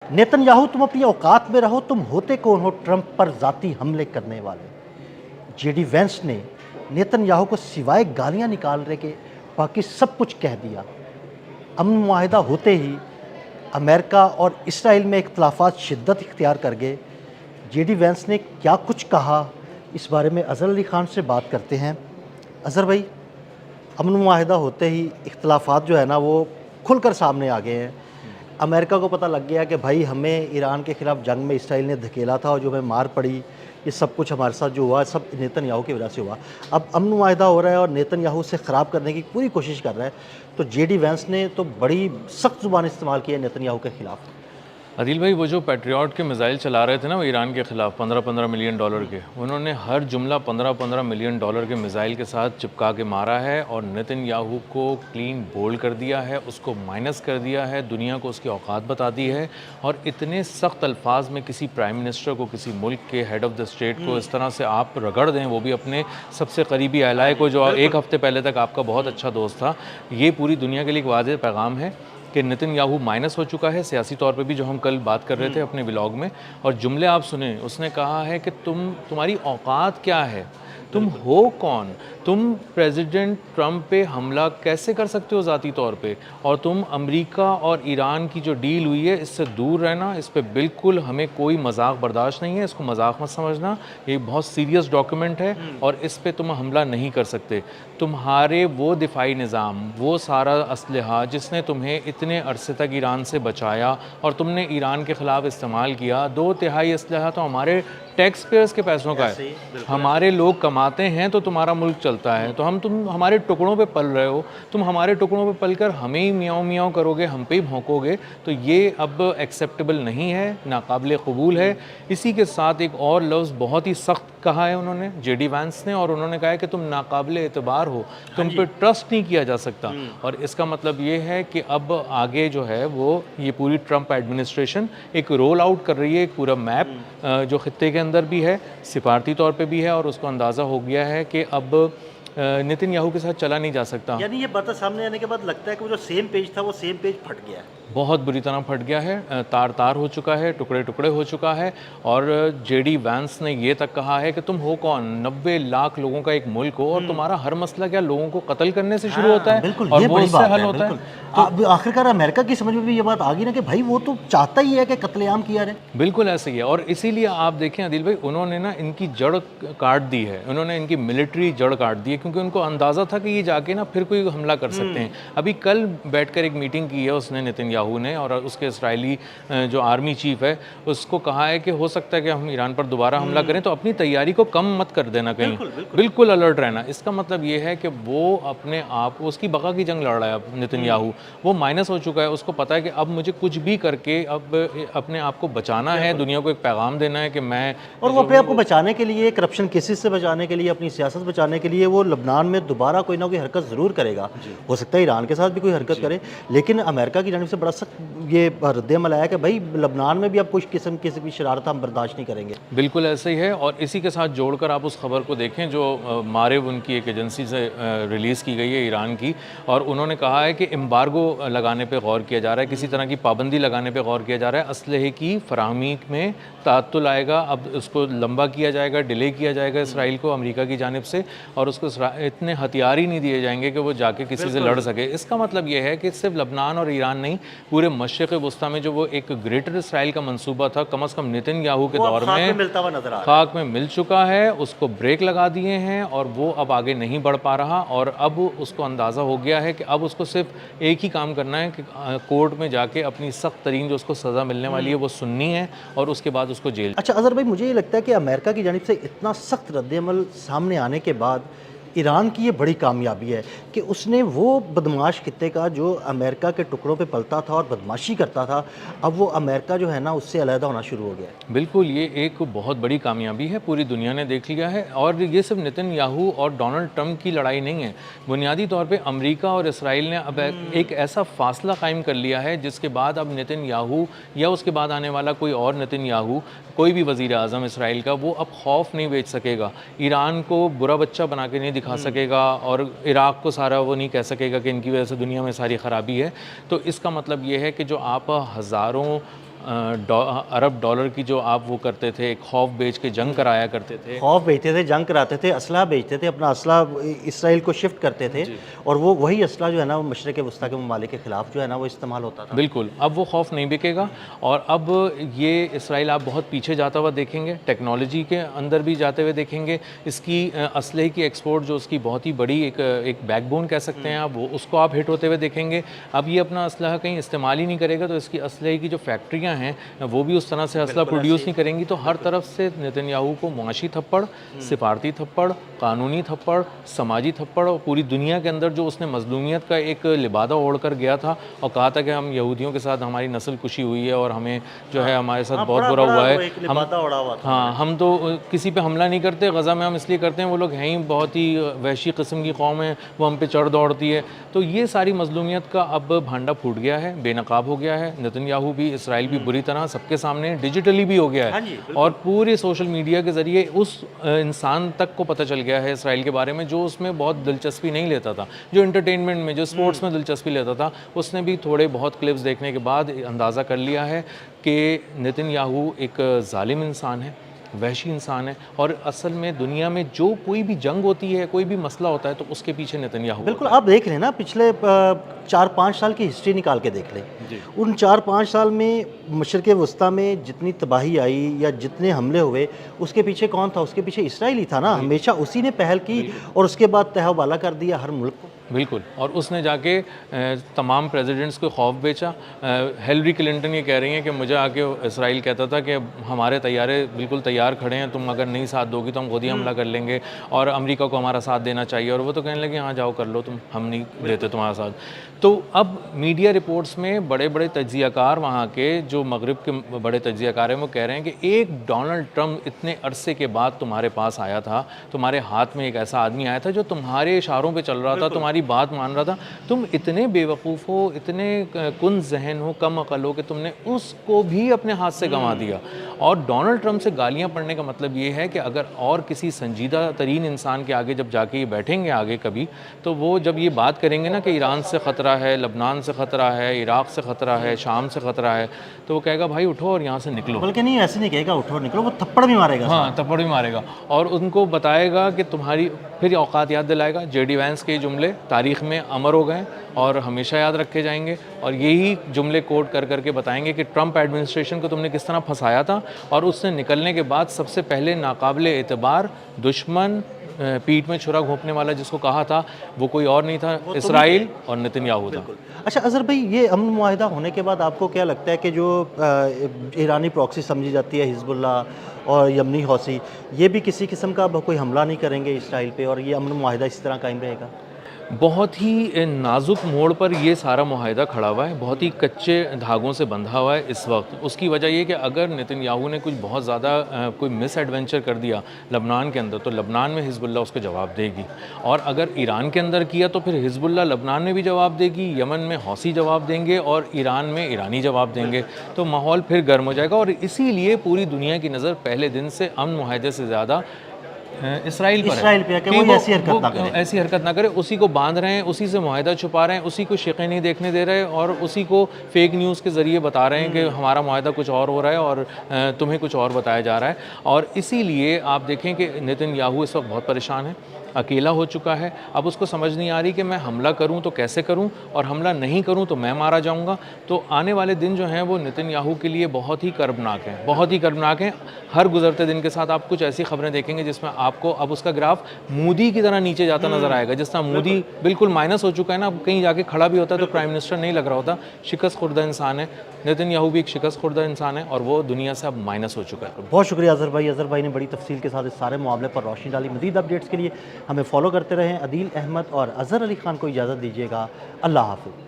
Netanyahu तुम अपनी औकात में रहो, तुम होते कौन हो ट्रंप पर ज़ाती हमले करने वाले। जेडी वेंस ने नेतन्याहू को सिवाय गालियां निकालने के बाकी सब कुछ कह दिया। अमन मुआहिदा होते ही अमेरिका और इसराइल में इख्तलाफात शिद्दत इख्तियार कर गए। जेडी वेंस ने क्या कुछ कहा, इस बारे में अज़हर अली ख़ान से बात करते हैं। अज़हर भाई, अमन मुआहिदा होते ही इख्तलाफात जो है ना वो खुलकर सामने आ गए हैं। अमेरिका को पता लग गया कि भाई हमें ईरान के ख़िलाफ़ जंग में इसराइल ने धकेला था और जो हमें मार पड़ी, ये सब कुछ हमारे साथ जो हुआ सब नेतन्याहू की वजह से हुआ। अब अमन मुआहिदा हो रहा है और नेतन्याहू से ख़राब करने की पूरी कोशिश कर रहा है। तो जेडी वेंस ने तो बड़ी सख्त ज़ुबान इस्तेमाल की है नेतन्याहू के ख़िलाफ़। अदील भाई, वो जो पैट्रियट के मिसाइल चला रहे थे ना वो ईरान के ख़िलाफ़ 15-15 मिलियन डॉलर के, उन्होंने हर जुमला 15-15 मिलियन डॉलर के मिसाइल के साथ चिपका के मारा है और नेतन्याहू को क्लीन बोल्ड कर दिया है, उसको माइनस कर दिया है, दुनिया को उसकी औकात बता दी है। और इतने सख्त अल्फाज में किसी प्राइम मिनिस्टर को, किसी मुल्क के हेड ऑफ़ द स्टेट को इस तरह से आप रगड़ दें, वो भी अपने सबसे करीबी अलाए को जो एक हफ़्ते पहले तक आपका बहुत अच्छा दोस्त था, ये पूरी दुनिया के लिए एक वाज़ेह पैगाम है कि नेतन्याहू माइनस हो चुका है सियासी तौर पे भी, जो हम कल बात कर रहे थे अपने व्लॉग में। और जुमले आप सुने, उसने कहा है कि तुम्हारी औकात क्या है, तुम हो कौन, तुम प्रेसिडेंट ट्रंप पे हमला कैसे कर सकते हो ज़ाती तौर पे, और तुम अमेरिका और ईरान की जो डील हुई है इससे दूर रहना, इस पे बिल्कुल हमें कोई मजाक बर्दाश्त नहीं है, इसको मजाक मत समझना, ये बहुत सीरियस डॉक्यूमेंट है और इस पे तुम हमला नहीं कर सकते। तुम्हारे वो दिफाई निज़ाम, वो सारा असलहा जिसने तुम्हें इतने अरसे तक ईरान से बचाया और तुमने ईरान के ख़िलाफ़ इस्तेमाल किया, 2/3 असलहा तो हमारे टैक्स पेयर्स के पैसों का है, हमारे लोग कमाते हैं तो तुम्हारा मुल्क चलता है। तो तुम हमारे टुकड़ों पे पल रहे हो, तुम हमारे टुकड़ों पे पल कर हमें ही मियाँ मियाँ करोगे, हम पे ही भौंकोगे, तो ये अब एक्सेप्टेबल नहीं है, नाकाबिल कबूल है। इसी के साथ एक और लफ्ज़ बहुत ही सख्त कहा है उन्होंने, जेडी वैंस ने, और उन्होंने कहा है कि तुम नाकाबिल एतबार हो, तुम पे ट्रस्ट नहीं किया जा सकता। और इसका मतलब ये है कि अब आगे जो है वो ये पूरी ट्रंप एडमिनिस्ट्रेशन एक रोल आउट कर रही है, एक पूरा मैप जो खित्ते के अंदर भी है, सिफारती तौर पे भी है, और उसको अंदाज़ा हो गया है कि अब नेतन्याहू के साथ चला नहीं जा सकता। यानी ये बातें सामने आने के बाद लगता है कि वो जो सेम पेज था वो सेम पेज फट गया है, बहुत बुरी तरह फट गया है, तार तार हो चुका है, टुकड़े टुकड़े हो चुका है। और जेडी वैंस ने ये तक कहा है कि तुम हो कौन, 90 लाख लोगों का एक मुल्क हो और तुम्हारा हर मसला क्या लोगों को कत्ल करने से शुरू होता है, बिल्कुल, और ये वो बड़ी उससे बात हल है, होता बिल्कुल। है। तो अब आखिरकार अमेरिका की समझ में भी ये बात आ गई ना कि भाई वो तो चाहता ही है कि कत्लेआम किया जाए। बिल्कुल ऐसे ही है, और इसीलिए आप देखें अदिल भाई, उन्होंने ना इनकी जड़ काट दी है, उन्होंने इनकी मिलिट्री जड़ काट दी है, क्योंकि उनको अंदाज़ा था कि ये जाके ना फिर कोई हमला कर सकते हैं। अभी कल बैठकर एक मीटिंग की है उसने, नेतन्याहू ने, और उसके इसराइली जो आर्मी चीफ है उसको कहा है कि हो सकता है कि हम ईरान पर दोबारा हमला करें, तो अपनी तैयारी को कम मत कर देना कहीं, बिल्कुल अलर्ट रहना। इसका मतलब ये है कि वो अपने आप, उसकी बका की जंग लड़ रहा है अब नेतन्याहू, वो माइनस हो चुका है, उसको पता है कि अब मुझे कुछ भी करके अब अपने आप को बचाना है, दुनिया को एक पैगाम देना है कि मैं, और वो अपने आप को बचाने के लिए, करप्शन केसेस से बचाने के लिए, अपनी सियासत बचाने के लिए वो लबनान में दोबारा कोई ना कोई हरकत ज़रूर करेगा। हो सकता है ईरान के साथ भी कोई हरकत करे, लेकिन अमेरिका की जानिब से बड़ा सख्त ये रद्द-ए-अमल आया कि भाई लबनान में भी अब कुछ किस्म की भी शरारत हम बर्दाश्त नहीं करेंगे। बिल्कुल ऐसे ही है। और इसी के साथ जोड़कर आप उस खबर को देखें जो मारिव उनकी एक एजेंसी से रिलीज़ की गई है ईरान की, और उन्होंने कहा है कि एम्बार्गो लगाने पे गौर किया जा रहा है, किसी तरह की पाबंदी लगाने पे गौर किया जा रहा है, असलहे की फराहमी में तात्तुल आएगा, अब उसको लंबा किया जाएगा, डिले किया जाएगा इसराइल को अमेरिका की जानिब से, और उसको इतने हथियार ही नहीं दिए जाएंगे कि वो जाके किसी से लड़ सके। इसका मतलब ये है कि सिर्फ लबनान और ईरान नहीं, पूरे मशरिक़ वस्ता में जो वो एक ग्रेटर इसराइल का मंसूबा था, कम अज़ कम नेतन्याहू के दौर में मिलता हुआ नजर आ रहा है, खाक में मिल चुका है, उसको ब्रेक लगा दिए हैं और वो अब आगे नहीं बढ़ पा रहा। और अब उसको अंदाज़ा हो गया है कि अब उसको सिर्फ एक ही काम करना है कि कोर्ट में जाके अपनी सख्त तरीन जो उसको सज़ा मिलने वाली है वो सुननी है, और उसके बाद उसको जेल। अच्छा अज़हर भाई, मुझे ये लगता है कि अमेरिका की जानिब से इतना सख्त रद्द-ए-अमल सामने आने के बाद ईरान की ये बड़ी कामयाबी है कि उसने वो बदमाश खित्ते का जो अमेरिका के टुकड़ों पे पलता था और बदमाशी करता था, अब वो अमेरिका जो है ना उससे अलहदा होना शुरू हो गया है। बिल्कुल, ये एक बहुत बड़ी कामयाबी है, पूरी दुनिया ने देख लिया है। और ये सिर्फ नेतन्याहू और डोनाल्ड ट्रंप की लड़ाई नहीं है, बुनियादी तौर पे अमेरिका और इसराइल ने अब एक ऐसा फासला कायम कर लिया है जिसके बाद अब नेतन्याहू या उसके बाद आने वाला कोई और नेतन्याहू, कोई भी वज़ीर आज़म इसराइल का, वो अब खौफ नहीं बेच सकेगा, ईरान को बुरा बच्चा बना के नहीं दिखा सकेगा, और इराक़ को सारा वो नहीं कह सकेगा कि इनकी वजह से दुनिया में सारी ख़राबी है। तो इसका मतलब ये है कि जो आप हज़ारों अरब डॉलर की जो आप वो करते थे, एक खौफ बेच के जंग कराया करते थे। खौफ बेचते थे, जंग कराते थे, असलहा बेचते थे, अपना असलहा इसराइल को शिफ्ट करते थे, और वो वही असलहा जो है ना वो मशरक़ वस्ता के ममालिक के ख़िलाफ़ जो है ना वो इस्तेमाल होता था। बिल्कुल, अब वो खौफ नहीं बिकेगा, और अब ये इसराइल आप बहुत पीछे जाता हुआ देखेंगे, टेक्नोलॉजी के अंदर भी जाते हुए देखेंगे। इसकी असलहे की एक्सपोर्ट जो उसकी बहुत ही बड़ी एक बैकबोन कह सकते हैं आप, वो उसको आप हिट होते हुए देखेंगे। अब ये अपना असलहा कहीं इस्तेमाल ही नहीं करेगा, तो इसकी असलहे की जो फैक्ट्रियाँ हैं वो भी उस तरह से असला प्रोड्यूस नहीं करेंगी। तो हर तरफ से नेतन्याहू को मुआशी थप्पड़, सिफारती थप्पड़, कानूनी थप्पड़, समाजी थप्पड़, और पूरी दुनिया के अंदर जो उसने मजलूमियत का एक लिबादा ओढ़ कर गया था और कहा था कि हम यहूदियों के साथ हमारी नस्ल कुशी हुई है और हमें जो है हमारे साथ बहुत बुरा हुआ है, हम तो किसी पे हमला नहीं करते, गज़ा में हम इसलिए करते हैं वो लोग हैं ही बहुत ही वहशी किस्म की कौम है, वो हम पे चढ़ दौड़ती है। तो ये सारी मजलूमियत का अब भांडा फूट गया है, बेनकाब हो गया है। नेतन्याहू भी, इसराइल भी बुरी तरह सबके सामने डिजिटली भी हो गया है, और पूरे सोशल मीडिया के ज़रिए उस इंसान तक को पता चल गया है इसराइल के बारे में जो उसमें बहुत दिलचस्पी नहीं लेता था, जो एंटरटेनमेंट में, जो स्पोर्ट्स में दिलचस्पी लेता था। उसने भी थोड़े बहुत क्लिप्स देखने के बाद अंदाज़ा कर लिया है कि नेतन्याहू एक जालिम इंसान है, वहशी इंसान है, और असल में दुनिया में जो कोई भी जंग होती है, कोई भी मसला होता है, तो उसके पीछे नेतन्याहू बिल्कुल। आप देख लें ना, पिछले 4-5 साल की हिस्ट्री निकाल के देख लें, उन 4-5 साल में मशरक़ वस्ता में जितनी तबाही आई या जितने हमले हुए, उसके पीछे कौन था? उसके पीछे इसराइल ही था ना, हमेशा उसी ने पहल की, और उसके बाद तहवाला कर दिया हर मुल्क को। बिल्कुल, और उसने जाके तमाम प्रेसिडेंट्स को खौफ बेचा। हिलरी क्लिंटन ये कह रही हैं कि मुझे आके इसराइल कहता था कि हमारे तैयारे बिल्कुल तैयार खड़े हैं, तुम अगर नहीं साथ दोगी तो हम खुद ही हमला कर लेंगे, और अमेरिका को हमारा साथ देना चाहिए। और वो तो कहने लगे हाँ जाओ कर लो तुम, हम नहीं देते तुम्हारा साथ। तो अब मीडिया रिपोर्ट्स में बड़े बड़े तज्ज़ियाकार, वहाँ के जो मगरिब के बड़े तज्ज़ियाकार हैं, वो कह रहे हैं कि एक डोनाल्ड ट्रंप इतने अरसे के बाद तुम्हारे पास आया था, तुम्हारे हाथ में एक ऐसा आदमी आया था जो तुम्हारे इशारों पे चल रहा था, तुम्हारी बात मान रहा था। तुम इतने बेवकूफ़ हो, इतने कुन जहन हो, कम अकल हो कि तुमने उसको भी अपने हाथ से गंवा दिया। और डोनाल्ड ट्रंप से गालियाँ पढ़ने का मतलब ये है कि अगर और किसी संजीदा तरीन इंसान के आगे जब जाके ये बैठेंगे आगे कभी, तो वो जब ये बात करेंगे ना कि ईरान से ख़तरा है, लबनान से ख़तरा है, इराक़ से ख़तरा है, शाम से ख़तरा है, तो वो कहेगा भाई उठो और यहाँ से निकलो। बल्कि नहीं, ऐसे नहीं कहेगा उठो निकलो, वो थप्पड़ भी मारेगा। हाँ, थप्पड़ भी मारेगा, और उनको बताएगा कि तुम्हारी, फिर औकात याद दिलाएगा। जेडी वैंस के जुमले तारीख़ में अमर हो गए और हमेशा याद रखे जाएंगे, और यही जुमले कोट कर करके बताएंगे कि ट्रंप एडमिनिस्ट्रेशन को तुमने किस तरह फंसाया था, और उससे निकलने के बाद सबसे पहले नाकाबिले एतबार दुश्मन, पीठ में छुरा घोंपने वाला जिसको कहा था, वो कोई और नहीं था, इसराइल और नेतन्याहू था। अच्छा अज़हर भाई, ये अमन मुआहिदा होने के बाद आपको क्या लगता है कि जो ईरानी प्रॉक्सी समझी जाती है हिजबुल्लाह और यमनी हौसी, ये भी किसी किस्म का अब कोई हमला नहीं करेंगे इसराइल पे, और ये अमन मुआहिदा इस तरह कायम रहेगा? बहुत ही नाजुक मोड़ पर ये सारा मुआहिदा खड़ा हुआ है, बहुत ही कच्चे धागों से बंधा हुआ है इस वक्त। उसकी वजह ये कि अगर नेतन्याहू ने कुछ बहुत ज़्यादा कोई मिस एडवेंचर कर दिया लबनान के अंदर, तो लबनान में हिजबुल्लाह उसको जवाब देगी, और अगर ईरान के अंदर किया तो फिर हिजबुल्लाह लबनान में भी जवाब देगी, यमन में हौसी जवाब देंगे, और ईरान में ईरानी जवाब देंगे। तो माहौल फिर गर्म हो जाएगा, और इसीलिए पूरी दुनिया की नज़र पहले दिन से अमन मुआहिदे से ज़्यादा इसराइल पर है कि वो ऐसी हरकत ना करे, उसी को बांध रहे हैं, उसी से मुआहिदा छुपा रहे हैं, उसी को शिक़े नहीं देखने दे रहे, और उसी को फेक न्यूज़ के ज़रिए बता रहे हैं कि हमारा मुआहिदा कुछ और हो रहा है और तुम्हें कुछ और बताया जा रहा है। और इसीलिए आप देखें कि नेतन्याहू इस वक्त बहुत परेशान है, अकेला हो चुका है। अब उसको समझ नहीं आ रही कि मैं हमला करूं तो कैसे करूं, और हमला नहीं करूं तो मैं मारा जाऊंगा। तो आने वाले दिन जो हैं वो नेतन्याहू के लिए बहुत ही कर्बनाक हैं, बहुत ही कर्बनाक हैं। हर गुजरते दिन के साथ आप कुछ ऐसी खबरें देखेंगे जिसमें आपको अब उसका ग्राफ मोदी की तरह नीचे जाता नजर आएगा। जिस तरह मोदी बिल्कुल माइनस हो चुका है ना, अब कहीं जाके खड़ा भी होता है तो प्राइम मिनिस्टर नहीं लग रहा होता, शिकस्त खुर्दा इंसान है। नेतन्याहू भी एक शिकस्त खुर्दा इंसान है, और वो दुनिया से अब माइनस हो चुका है। बहुत शुक्रिया अज़हर भाई। अज़हर भाई ने बड़ी तफसील के साथ इस सारे मामले पर रोशनी डाली। मज़ीद अपडेट्स के लिए हमें फॉलो करते रहें। अदील अहमद और अज़हर अली ख़ान को इजाज़त दीजिएगा। अल्लाह हाफ़िज़।